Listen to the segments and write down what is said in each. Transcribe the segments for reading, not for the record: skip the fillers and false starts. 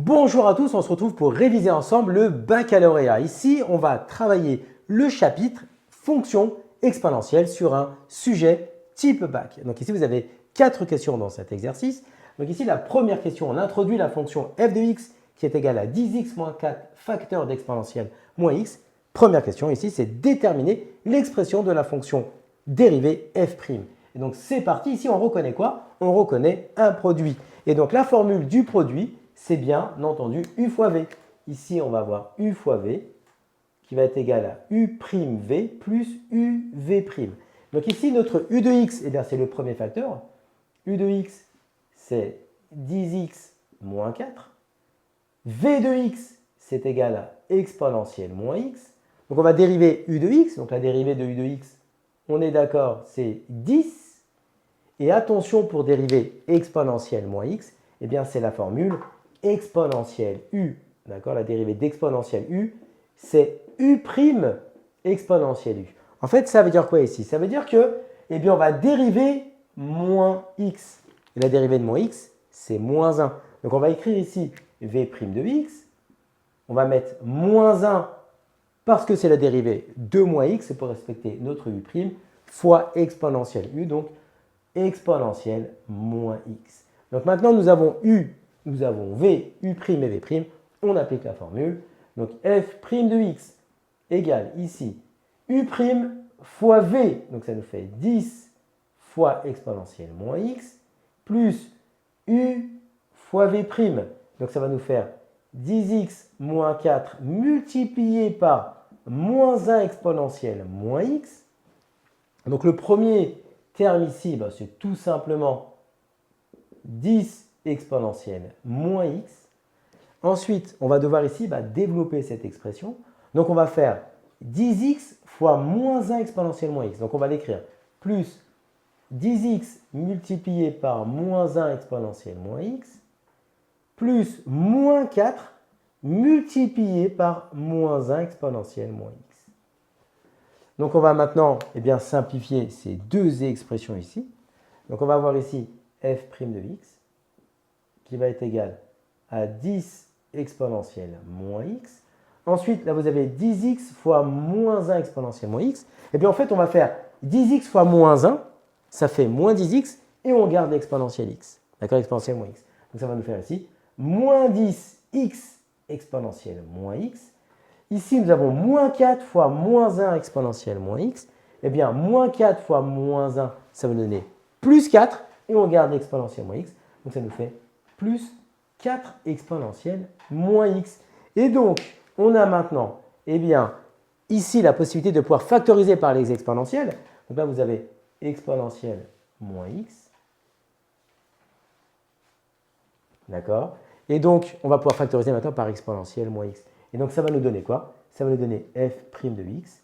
Bonjour à tous, on se retrouve pour réviser ensemble le baccalauréat. Ici, on va travailler le chapitre fonction exponentielle sur un sujet type bac. Donc ici, vous avez 4 questions dans cet exercice. Donc ici, la première question, on introduit la fonction f de x qui est égale à 10x moins 4 facteur d'exponentielle moins x. Première question ici, c'est déterminer l'expression de la fonction dérivée f'. Et donc c'est parti, ici on reconnaît quoi? On reconnaît un produit. Et donc la formule du produit, c'est bien entendu u fois v. Ici, on va avoir u fois v qui va être égal à u'v plus uv'. Donc ici, notre u de x, eh c'est le premier facteur. U de x, c'est 10x moins 4. V de x, c'est égal à exponentielle moins x. Donc on va dériver u de x. Donc la dérivée de u de x, on est d'accord, c'est 10. Et attention, pour dériver exponentielle moins x, eh bien c'est la formule exponentielle u. D'accord? La dérivée d'exponentielle u, c'est u' exponentielle u. En fait, ça veut dire quoi ici? Ça veut dire que, eh bien, on va dériver moins x. Et la dérivée de moins x, c'est moins 1. Donc, on va écrire ici v' de x. On va mettre moins 1 parce que c'est la dérivée de moins x pour respecter notre u' fois exponentielle u. Donc, exponentielle moins x. Donc, maintenant, nous avons u. Nous avons v, u' et v', on applique la formule. Donc f' de x égale ici u' fois v, donc ça nous fait 10 fois exponentielle moins x, plus u fois v', donc ça va nous faire 10x moins 4 multiplié par moins 1 exponentielle moins x. Donc le premier terme ici, c'est tout simplement 10 exponentielle moins x. Ensuite, on va devoir ici développer cette expression. Donc, on va faire 10x fois moins 1 exponentielle moins x. Donc, on va l'écrire plus 10x multiplié par moins 1 exponentielle moins x plus moins 4 multiplié par moins 1 exponentielle moins x. Donc, on va maintenant simplifier ces deux expressions ici. Donc, on va avoir ici f' de x qui va être égal à 10 exponentielle moins x. Ensuite, là, vous avez 10x fois moins 1 exponentielle moins x. Et puis, en fait, on va faire 10x fois moins 1, ça fait moins 10x, et on garde l'exponentielle x. D'accord, l'exponentielle moins x. Donc, ça va nous faire ici moins 10x exponentielle moins x. Ici, nous avons moins 4 fois moins 1 exponentielle moins x. Eh bien, moins 4 fois moins 1, ça va nous donner plus 4, et on garde l'exponentielle moins x. Donc, ça nous fait plus 4 exponentielle moins x. Et donc, on a maintenant, ici, la possibilité de pouvoir factoriser par les exponentielles. Donc là, vous avez exponentielle moins x. D'accord? Et donc, on va pouvoir factoriser maintenant par exponentielle moins x. Et donc, ça va nous donner quoi? Ça va nous donner f' de x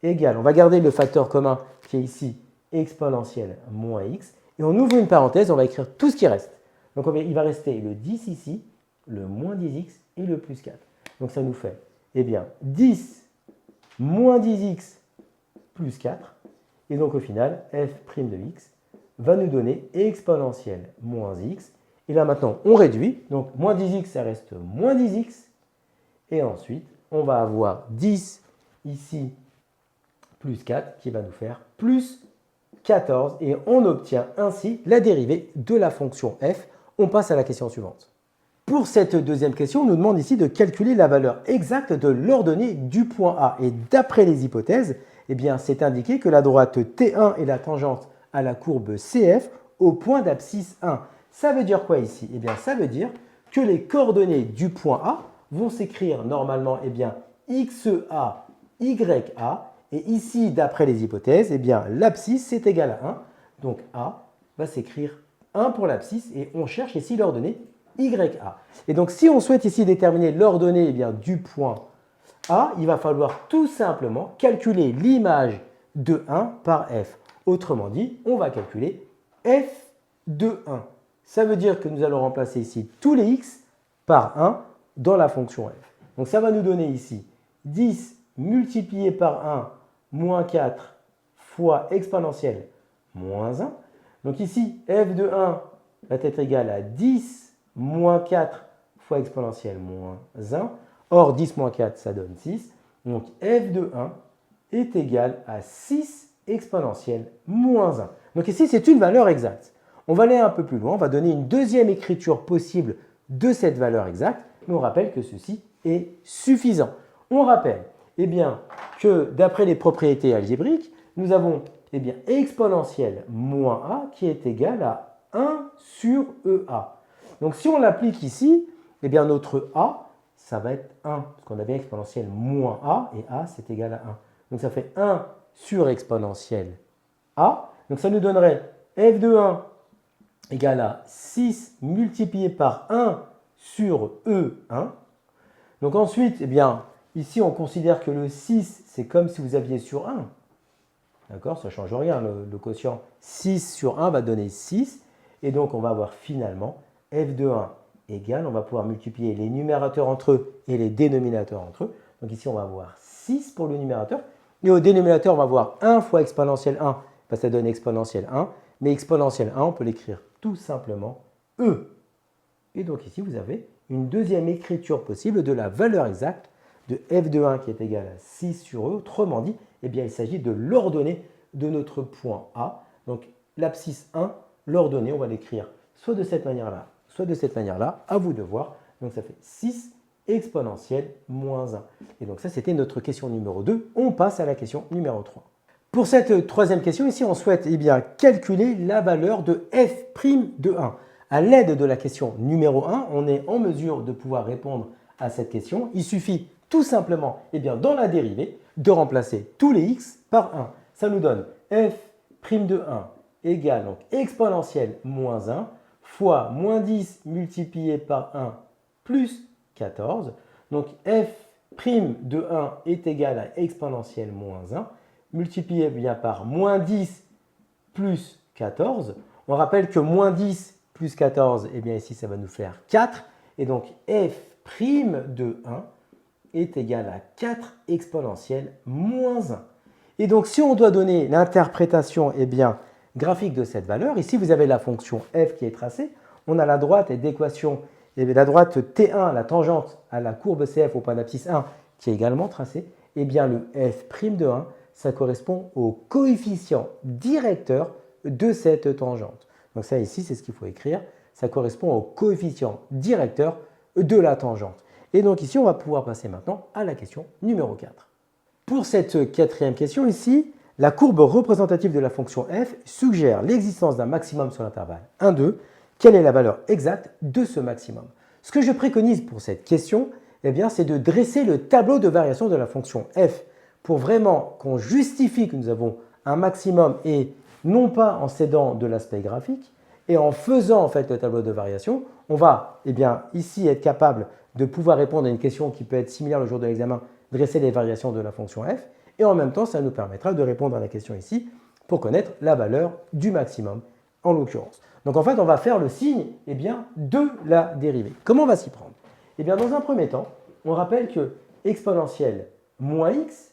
égale, on va garder le facteur commun qui est ici, exponentielle moins x. Et on ouvre une parenthèse, on va écrire tout ce qui reste. Donc, il va rester le 10 ici, le moins 10x et le plus 4. Donc, ça nous fait 10 moins 10x plus 4. Et donc, au final, f' de x va nous donner exponentielle moins x. Et là, maintenant, on réduit. Donc, moins 10x, ça reste moins 10x. Et ensuite, on va avoir 10 ici plus 4 qui va nous faire plus 14. Et on obtient ainsi la dérivée de la fonction f. On passe à la question suivante. Pour cette deuxième question, on nous demande ici de calculer la valeur exacte de l'ordonnée du point A. Et d'après les hypothèses, c'est indiqué que la droite T1 est la tangente à la courbe CF au point d'abscisse 1. Ça veut dire quoi ici? Ça veut dire que les coordonnées du point A vont s'écrire normalement XA, YA. Et ici, d'après les hypothèses, l'abscisse c'est égal à 1. Donc A va s'écrire 1 pour l'abscisse et on cherche ici l'ordonnée YA. Et donc, si on souhaite ici déterminer l'ordonnée du point A, il va falloir tout simplement calculer l'image de 1 par f. Autrement dit, on va calculer f de 1. Ça veut dire que nous allons remplacer ici tous les x par 1 dans la fonction f. Donc, ça va nous donner ici 10 multiplié par 1 moins 4 fois exponentielle moins 1. Donc ici, f de 1 va être égal à 10 moins 4 fois exponentielle moins 1. Or, 10 moins 4, ça donne 6. Donc, f de 1 est égal à 6 exponentielle moins 1. Donc ici, c'est une valeur exacte. On va aller un peu plus loin. On va donner une deuxième écriture possible de cette valeur exacte. Mais on rappelle que ceci est suffisant. On rappelle que d'après les propriétés algébriques, nous avons exponentielle moins a qui est égal à 1 sur EA. Donc si on l'applique ici, notre a, ça va être 1, parce qu'on a bien exponentielle moins a, et a c'est égal à 1. Donc ça fait 1 sur exponentielle a. Donc ça nous donnerait f de 1 égale à 6 multiplié par 1 sur E1. Donc ensuite, ici on considère que le 6, c'est comme si vous aviez sur 1. D'accord, ça ne change rien, le quotient 6 sur 1 va donner 6. Et donc on va avoir finalement f de 1 égale, on va pouvoir multiplier les numérateurs entre eux et les dénominateurs entre eux. Donc ici on va avoir 6 pour le numérateur. Et au dénominateur, on va avoir 1 fois exponentielle 1, ça donne exponentielle 1. Mais exponentielle 1, on peut l'écrire tout simplement E. Et donc ici, vous avez une deuxième écriture possible de la valeur exacte de f de 1 qui est égale à 6 sur E. Autrement dit, il s'agit de l'ordonnée de notre point A. Donc l'abscisse 1, l'ordonnée, on va l'écrire soit de cette manière-là, soit de cette manière-là. À vous de voir. Donc ça fait 6 exponentielle moins 1. Et donc ça, c'était notre question numéro 2. On passe à la question numéro 3. Pour cette troisième question, ici, on souhaite calculer la valeur de f' de 1. À l'aide de la question numéro 1, on est en mesure de pouvoir répondre à cette question. Il suffit tout simplement, dans la dérivée, de remplacer tous les x par 1. Ça nous donne f' de 1 égale donc exponentielle moins 1 fois moins 10 multiplié par 1 plus 14. Donc f' de 1 est égal à exponentielle moins 1 multiplié par moins 10 plus 14. On rappelle que moins 10 plus 14, ici, ça va nous faire 4. Et donc, f' de 1 est égal à 4 exponentielle moins 1. Et donc, si on doit donner l'interprétation graphique de cette valeur, ici, vous avez la fonction f qui est tracée. On a la droite d'équation, la droite T1, la tangente à la courbe CF au point d'abscisse 1, qui est également tracée. Le f' de 1, ça correspond au coefficient directeur de cette tangente. Donc ça ici, c'est ce qu'il faut écrire. Ça correspond au coefficient directeur de la tangente. Et donc ici, on va pouvoir passer maintenant à la question numéro 4. Pour cette quatrième question ici, la courbe représentative de la fonction f suggère l'existence d'un maximum sur l'intervalle 1, 2. Quelle est la valeur exacte de ce maximum? Ce que je préconise pour cette question, c'est de dresser le tableau de variation de la fonction f pour vraiment qu'on justifie que nous avons un maximum et non pas en s'aidant de l'aspect graphique. Et en faisant le tableau de variation, on va ici être capable de pouvoir répondre à une question qui peut être similaire le jour de l'examen, dresser les variations de la fonction f. Et en même temps, ça nous permettra de répondre à la question ici pour connaître la valeur du maximum en l'occurrence. Donc en fait, on va faire le signe de la dérivée. Comment on va s'y prendre? Dans un premier temps, on rappelle que exponentielle moins x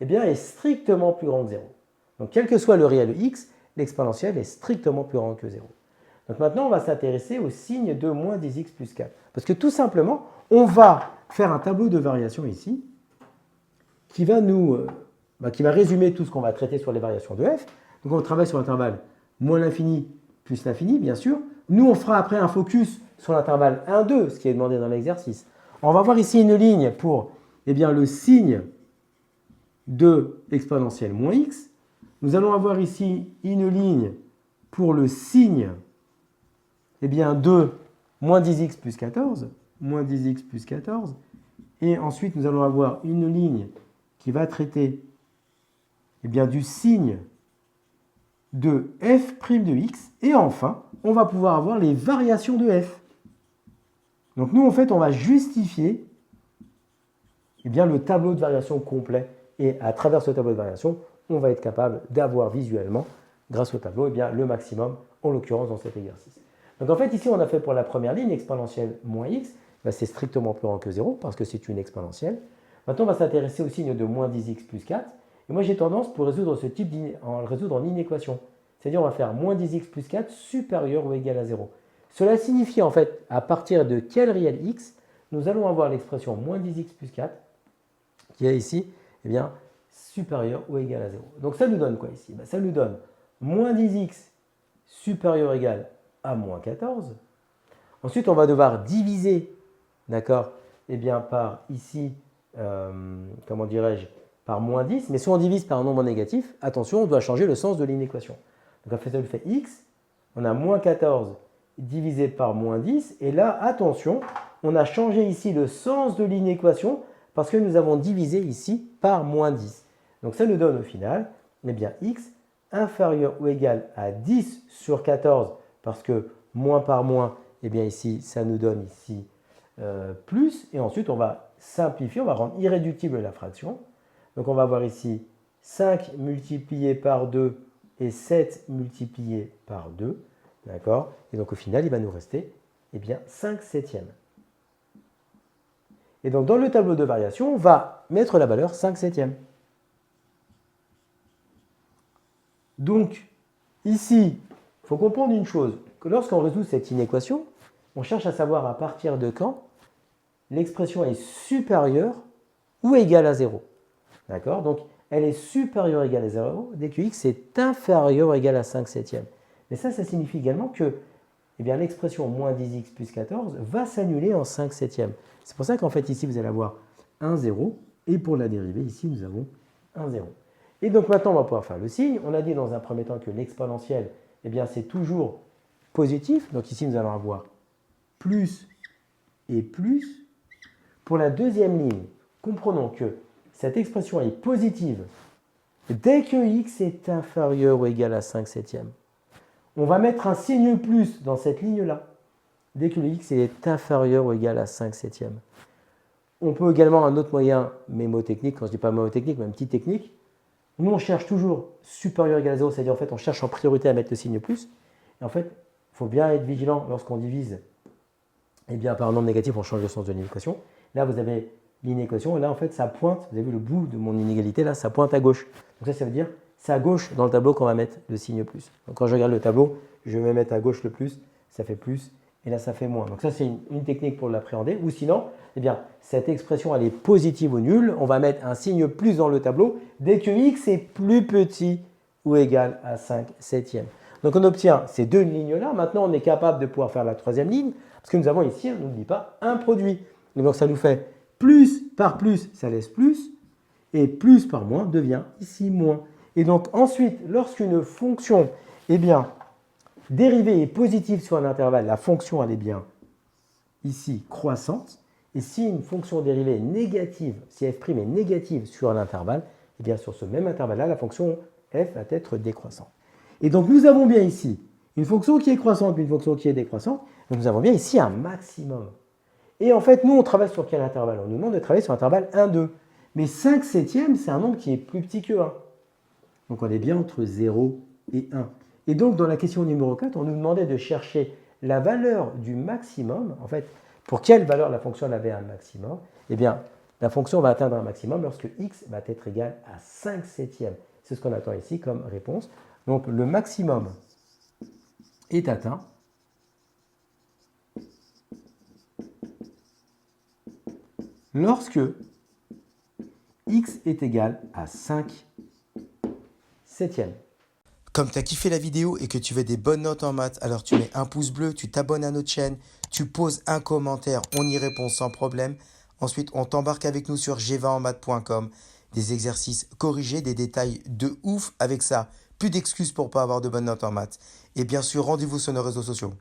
est strictement plus grand que 0. Donc quel que soit le réel x, l'exponentielle est strictement plus grand que 0. Donc maintenant, on va s'intéresser au signe de moins 10x plus 4. Parce que tout simplement, on va faire un tableau de variation ici qui va résumer tout ce qu'on va traiter sur les variations de f. Donc on travaille sur l'intervalle moins l'infini plus l'infini, bien sûr. Nous, on fera après un focus sur l'intervalle 1, 2, ce qui est demandé dans l'exercice. On va voir ici une ligne pour le signe de exponentielle moins x. Nous allons avoir ici une ligne pour le signe de moins 10x plus 14. Moins 10x plus 14. Et ensuite, nous allons avoir une ligne qui va traiter du signe de f' de x. Et enfin, on va pouvoir avoir les variations de f. Donc nous, en fait, on va justifier le tableau de variation complet. Et à travers ce tableau de variation, on va être capable d'avoir visuellement, grâce au tableau, le maximum, en l'occurrence dans cet exercice. Donc en fait, ici, on a fait pour la première ligne, exponentielle moins x, c'est strictement plus grand que 0 parce que c'est une exponentielle. Maintenant, on va s'intéresser au signe de moins 10x plus 4. Et moi, j'ai tendance, pour résoudre ce type en résoudre en inéquation. C'est-à-dire, on va faire moins 10x plus 4 supérieur ou égal à 0. Cela signifie en fait à partir de quel réel x, nous allons avoir l'expression moins 10x plus 4 qui est ici eh bien, supérieur ou égal à 0. Donc ça nous donne quoi ici? Ça nous donne moins 10x supérieur ou égal à moins 14. Ensuite, on va devoir diviser, d'accord, eh bien, par ici, comment dirais-je, par moins 10. Mais si on divise par un nombre négatif, attention, on doit changer le sens de l'inéquation. Donc, en fait, ça nous fait x, on a moins 14 divisé par moins 10. Et là, attention, on a changé ici le sens de l'inéquation parce que nous avons divisé ici par moins 10. Donc, ça nous donne au final, eh bien, x inférieur ou égal à 10 sur 14 parce que moins par moins, eh bien ici, ça nous donne ici plus. Et ensuite, on va simplifier, on va rendre irréductible la fraction. Donc, on va avoir ici 5 multiplié par 2 et 7 multiplié par 2. D'accord? Et donc, au final, il va nous rester eh bien, 5 septièmes. Et donc, dans le tableau de variation, on va mettre la valeur 5 septièmes. Donc, ici, il faut comprendre une chose, que lorsqu'on résout cette inéquation, on cherche à savoir à partir de quand l'expression est supérieure ou égale à 0. D'accord? Donc, elle est supérieure ou égale à 0 dès que x est inférieur ou égal à 5 septièmes. Mais ça signifie également que eh bien, l'expression moins 10x plus 14 va s'annuler en 5 septièmes. C'est pour ça qu'en fait, ici, vous allez avoir un 0. Et pour la dérivée, ici, nous avons un 0. Et donc maintenant, on va pouvoir faire le signe. On a dit dans un premier temps que l'exponentielle, eh bien, c'est toujours positif. Donc ici, nous allons avoir plus et plus. Pour la deuxième ligne, comprenons que cette expression est positive dès que x est inférieur ou égal à 5 septièmes. On va mettre un signe plus dans cette ligne-là, dès que le x est inférieur ou égal à 5 septièmes. On peut également, un autre moyen mémotechnique, quand je ne dis pas mémotechnique, mais une petite technique, nous on cherche toujours supérieur ou égal à 0, c'est-à-dire en fait on cherche en priorité à mettre le signe plus. Et en fait, il faut bien être vigilant lorsqu'on divise eh bien, par un nombre négatif, on change le sens de l'inéquation. Là, vous avez l'inéquation, et là, en fait, ça pointe, vous avez vu le bout de mon inégalité, là, ça pointe à gauche. Donc ça veut dire, c'est à gauche dans le tableau qu'on va mettre le signe plus. Donc quand je regarde le tableau, je vais mettre à gauche le plus, ça fait plus, et là, ça fait moins. Donc ça, c'est une technique pour l'appréhender. Ou sinon, eh bien, cette expression, elle est positive ou nulle. On va mettre un signe plus dans le tableau dès que x est plus petit ou égal à 5 septièmes. Donc on obtient ces deux lignes-là. Maintenant, on est capable de pouvoir faire la troisième ligne, parce que nous avons ici, on n'oublie pas, un produit. Et donc ça nous fait plus par plus, ça laisse plus, et plus par moins devient ici moins. Et donc ensuite, lorsqu'une fonction eh bien, dérivée est positive sur un intervalle, la fonction elle est bien ici croissante. Et si une fonction dérivée est négative, si f' est négative sur un intervalle, eh bien sur ce même intervalle-là, la fonction f va être décroissante. Et donc nous avons bien ici une fonction qui est croissante, une fonction qui est décroissante. Donc nous avons bien ici un maximum. Et en fait, nous, on travaille sur quel intervalle? On nous demande de travailler sur l'intervalle 1, 2. Mais 5 septièmes, c'est un nombre qui est plus petit que 1. Donc on est bien entre 0 et 1. Et donc dans la question numéro 4, on nous demandait de chercher la valeur du maximum. En fait, pour quelle valeur la fonction avait un maximum? Eh bien, la fonction va atteindre un maximum lorsque x va être égal à 5 septièmes. C'est ce qu'on attend ici comme réponse. Donc le maximum est atteint lorsque x est égal à 5 septièmes. Comme tu as kiffé la vidéo et que tu veux des bonnes notes en maths, alors tu mets un pouce bleu, tu t'abonnes à notre chaîne, tu poses un commentaire, on y répond sans problème. Ensuite, on t'embarque avec nous sur g20enmaths.com. Des exercices corrigés, des détails de ouf avec ça. Plus d'excuses pour pas avoir de bonnes notes en maths. Et bien sûr, rendez-vous sur nos réseaux sociaux.